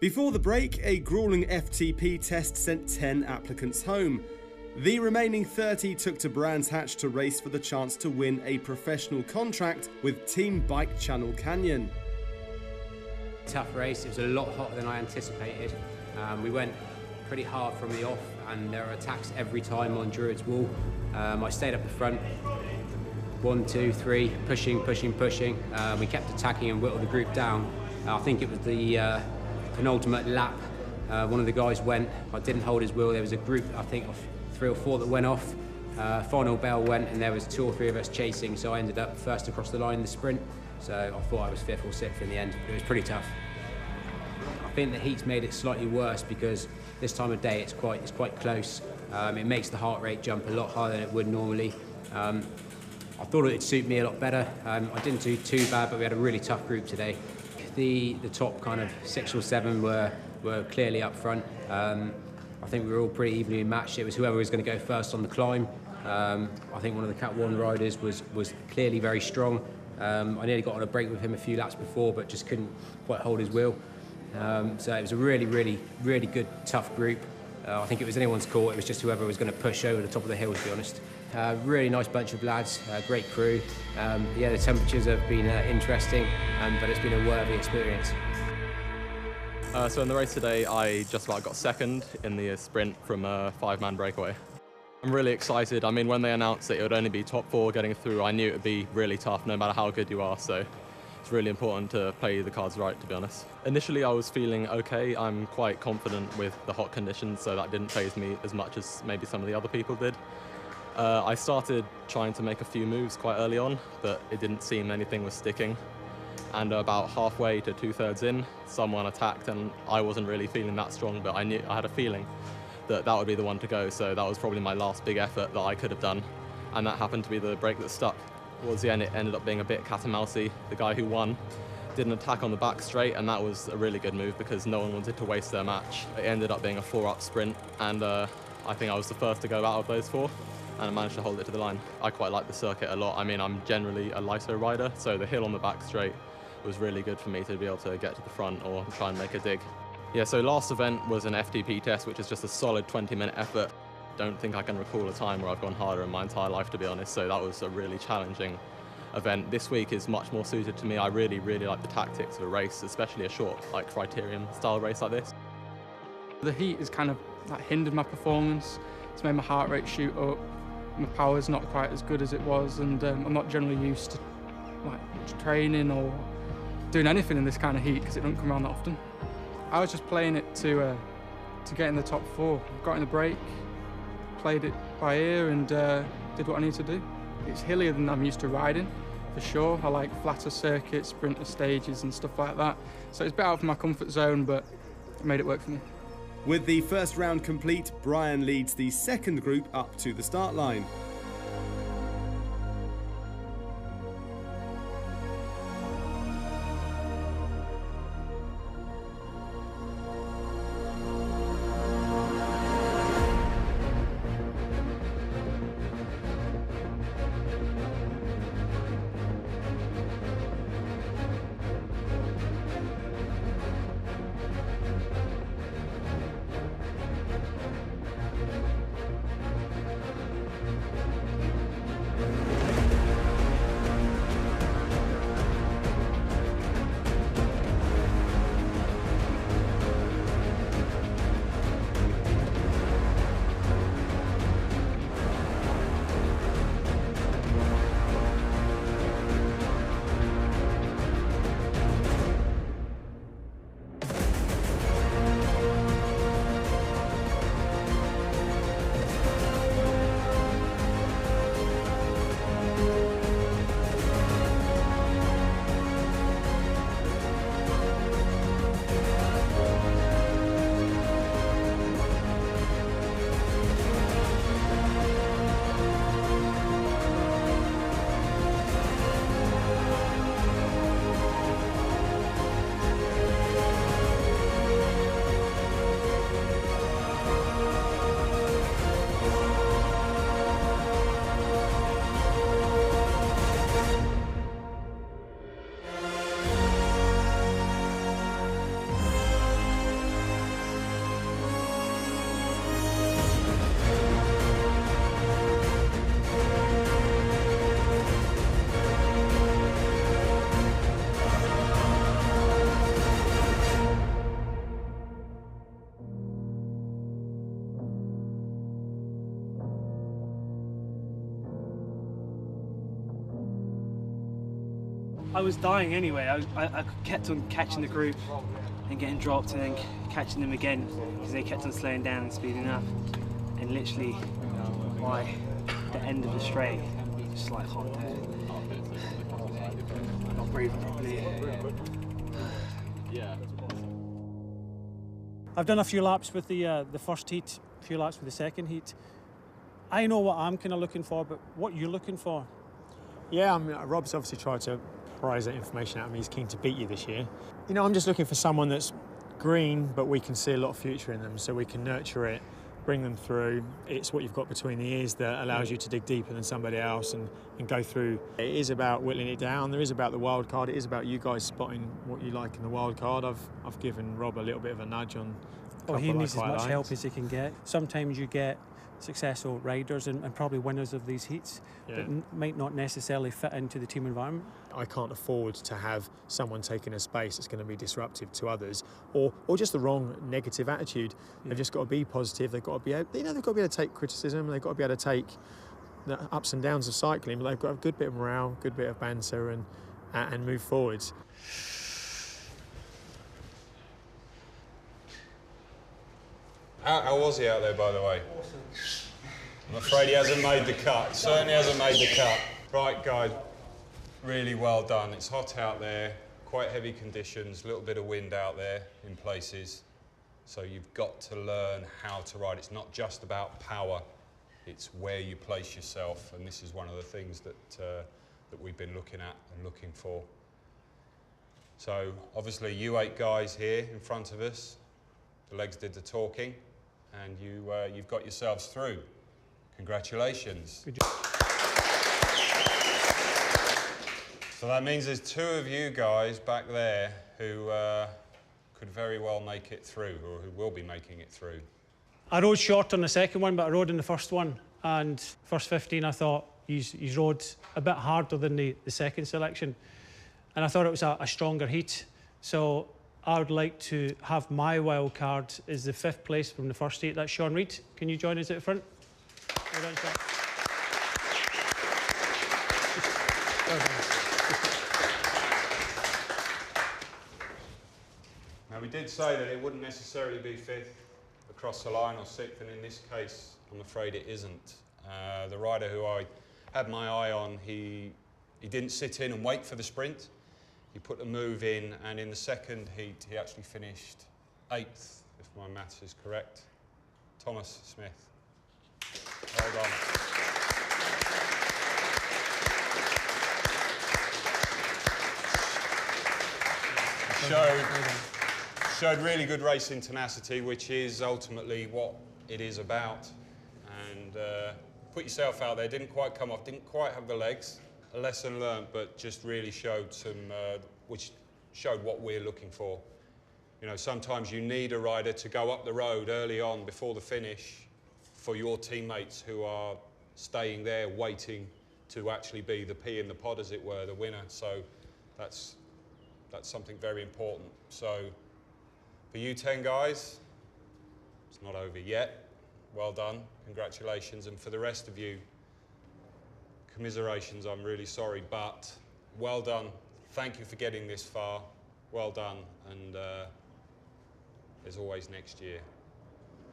Before the break, a grueling FTP test sent 10 applicants home. The remaining 30 took to Brands Hatch to race for the chance to win a professional contract with Team Bike Channel Canyon. Tough race. It was a lot hotter than I anticipated. We went pretty hard from the off, and there were attacks every time on Druid's Wall. I stayed up the front, 1, 2, 3, pushing. We kept attacking and whittled the group down. I think it was the penultimate lap. One of the guys went. I didn't hold his wheel. There was a group, I think, of 3 or 4 that went off. Final bell went, and there was 2 or 3 of us chasing, so I ended up first across the line in the sprint. So I thought I was 5th or 6th in the end. It was pretty tough. I think the heat's made it slightly worse because this time of day it's quite close. It makes the heart rate jump a lot higher than it would normally. I thought it'd suit me a lot better. I didn't do too bad, but we had a really tough group today. The top kind of 6 or 7 were clearly up front. I think we were all pretty evenly matched. It was whoever was going to go first on the climb. I think one of the Cat 1 riders was clearly very strong. I nearly got on a break with him a few laps before, but just couldn't quite hold his wheel. So it was a really good, tough group. I think it was anyone's call. It was just whoever was going to push over the top of the hill, to be honest. Really nice bunch of lads, great crew. Yeah, the temperatures have been interesting, but it's been a worthy experience. So in the race today, I just about got 2nd in the sprint from a 5-man breakaway. I'm really excited. I mean, when they announced that it would only be top 4 getting through, I knew it would be really tough no matter how good you are. So it's really important to play the cards right, to be honest. Initially, I was feeling okay. I'm quite confident with the hot conditions, so that didn't faze me as much as maybe some of the other people did. I started trying to make a few moves quite early on, but it didn't seem anything was sticking. And about halfway to 2/3 in, someone attacked, and I wasn't really feeling that strong, but I had a feeling that would be the one to go, so that was probably my last big effort that I could have done, and that happened to be the break that stuck. Towards the end, it ended up being a bit cat and mousey. The guy who won did an attack on the back straight, and that was a really good move because no one wanted to waste their match. It ended up being a 4-up sprint, and I think I was the first to go out of those 4, and I managed to hold it to the line. I quite like the circuit a lot. I mean, I'm generally a lighter rider, so the hill on the back straight was really good for me to be able to get to the front or try and make a dig. Yeah, so last event was an FTP test, which is just a solid 20-minute effort. Don't think I can recall a time where I've gone harder in my entire life, to be honest, so that was a really challenging event. This week is much more suited to me. I really like the tactics of a race, especially a short, like criterium style race like this. The heat has kind of hindered my performance. It's made my heart rate shoot up. My power's not quite as good as it was, and I'm not generally used to training or doing anything in this kind of heat because it doesn't come around that often. I was just playing it to get in the top 4. Got in the break, played it by ear, and did what I need to do. It's hillier than I'm used to riding, for sure. I like flatter circuits, sprinter stages and stuff like that. So it's a bit out of my comfort zone, but it made it work for me. With the first round complete, Brian leads the second group up to the start line. I was dying anyway. I kept on catching the group and getting dropped and then catching them again because they kept on slowing down and speeding up. And literally, by the end of the straight, just like hot there. I'm not breathing properly. Yeah. I've done a few laps with the first heat, a few laps with the second heat. I know what I'm kind of looking for, but what you're looking for? Yeah, I mean, Rob's obviously tried to prise that information out of me. He's keen to beat you this year. You know, I'm just looking for someone that's green, but we can see a lot of future in them, so we can nurture it, bring them through. It's what you've got between the ears that allows you to dig deeper than somebody else and go through. It is about whittling it down. There is about the wild card. It is about you guys spotting what you like in the wild card. I've given Rob a little bit of a nudge on. Oh, he needs as much help as he can get. Sometimes you get successful riders and probably winners of these heats that might not necessarily fit into the team environment. I can't afford to have someone taking a space that's going to be disruptive to others, or just the wrong negative attitude. They've just got to be positive. They've got to be able, they've got to be able to take criticism. They've got to be able to take the ups and downs of cycling, but they've got a good bit of morale, good bit of banter, and move forwards. How was he out there, by the way? Awesome. I'm afraid he hasn't made the cut. Certainly hasn't made the cut. Right, guys, really well done. It's hot out there, quite heavy conditions, a little bit of wind out there in places. So you've got to learn how to ride. It's not just about power, it's where you place yourself. And this is one of the things that we've been looking at and looking for. So obviously you 8 guys here in front of us, the legs did the talking. And you've got yourselves through. Congratulations. Good job. So that means there's 2 of you guys back there who could very well make it through, or who will be making it through. I rode short on the second one, but I rode in the first one. And first 15, I thought he's rode a bit harder than the second selection. And I thought it was a stronger heat. So I would like to have my wild card as the 5th place from the first heat. That's Sean Reid. Can you join us at the front? Well done, Sean. Well done. Now we did say that it wouldn't necessarily be 5th across the line or 6th, and in this case, I'm afraid it isn't. The rider who I had my eye on, he didn't sit in and wait for the sprint. He put a move in, and in the second heat, he actually finished 8th, if my maths is correct. Thomas Smith. Well done. Showed really good racing tenacity, which is ultimately what it is about. And put yourself out there, didn't quite come off, didn't quite have the legs. A lesson learned, but just really showed some, which showed what we're looking for. You know, sometimes you need a rider to go up the road early on before the finish for your teammates who are staying there waiting to actually be the pea in the pod, as it were, the winner. So that's something very important. So for you 10 guys, it's not over yet. Well done, congratulations. And for the rest of you, commiserations, I'm really sorry, but well done. Thank you for getting this far. Well done, and there's always next year.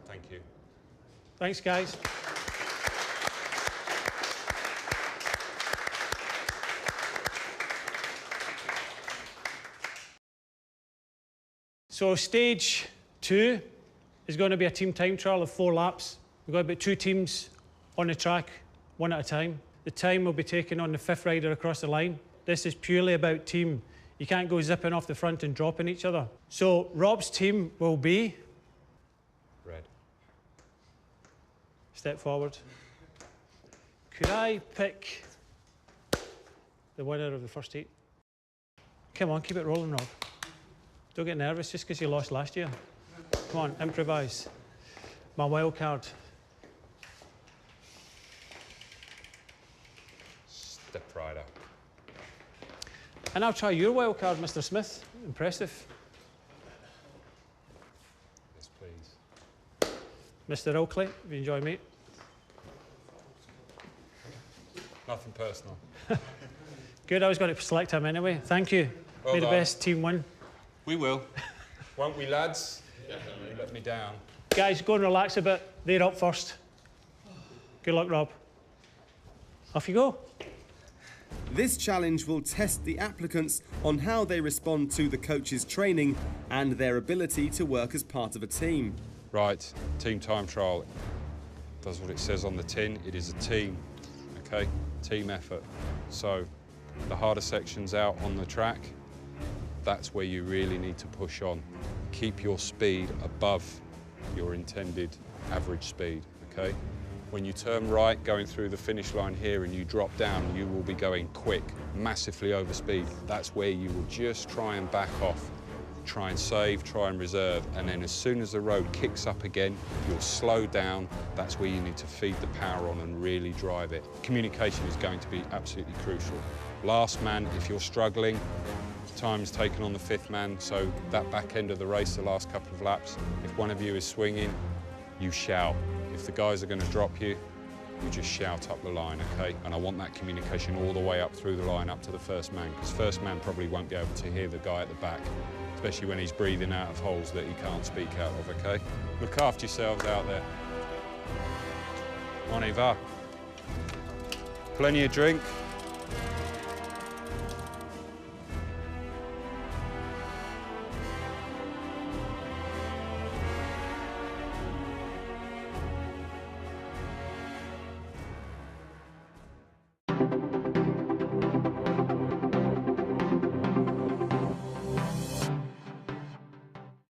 Thank you. Thanks, guys. So stage 2 is going to be a team time trial of 4 laps. We've got about 2 teams on the track, one at a time. The time will be taken on the 5th rider across the line. This is purely about team. You can't go zipping off the front and dropping each other. So Rob's team will be... Red. Step forward. Could I pick the winner of the first heat? Come on, keep it rolling, Rob. Don't get nervous just because you lost last year. Come on, improvise. My wild card. Step rider. And I'll try your wild card, Mr. Smith. Impressive. Yes, please. Mr. Ilkley, have you enjoyed, mate? Nothing personal. Good, I was going to select him anyway. Thank you. Well May the done. best team win. We will. Won't we, lads? Definitely. Let me down. Guys, go and relax a bit. They're up first. Good luck, Rob. Off you go. This challenge will test the applicants on how they respond to the coach's training and their ability to work as part of a team. Right, team time trial. Does what it says on the tin. It is a team, okay? Team effort. So the harder sections out on the track, that's where you really need to push on. Keep your speed above your intended average speed, okay? When you turn right, going through the finish line here, and you drop down, you will be going quick, massively over speed. That's where you will just try and back off, try and save, try and reserve, and then as soon as the road kicks up again, you'll slow down. That's where you need to feed the power on and really drive it. Communication is going to be absolutely crucial. Last man, if you're struggling, time's taken on the fifth man, so that back end of the race, the last couple of laps, if one of you is swinging, you shout. If the guys are going to drop you, you just shout up the line, okay? And I want that communication all the way up through the line, up to the first man, because first man probably won't be able to hear the guy at the back, especially when he's breathing out of holes that he can't speak out of, okay? Look after yourselves out there. On y va. Plenty of drink.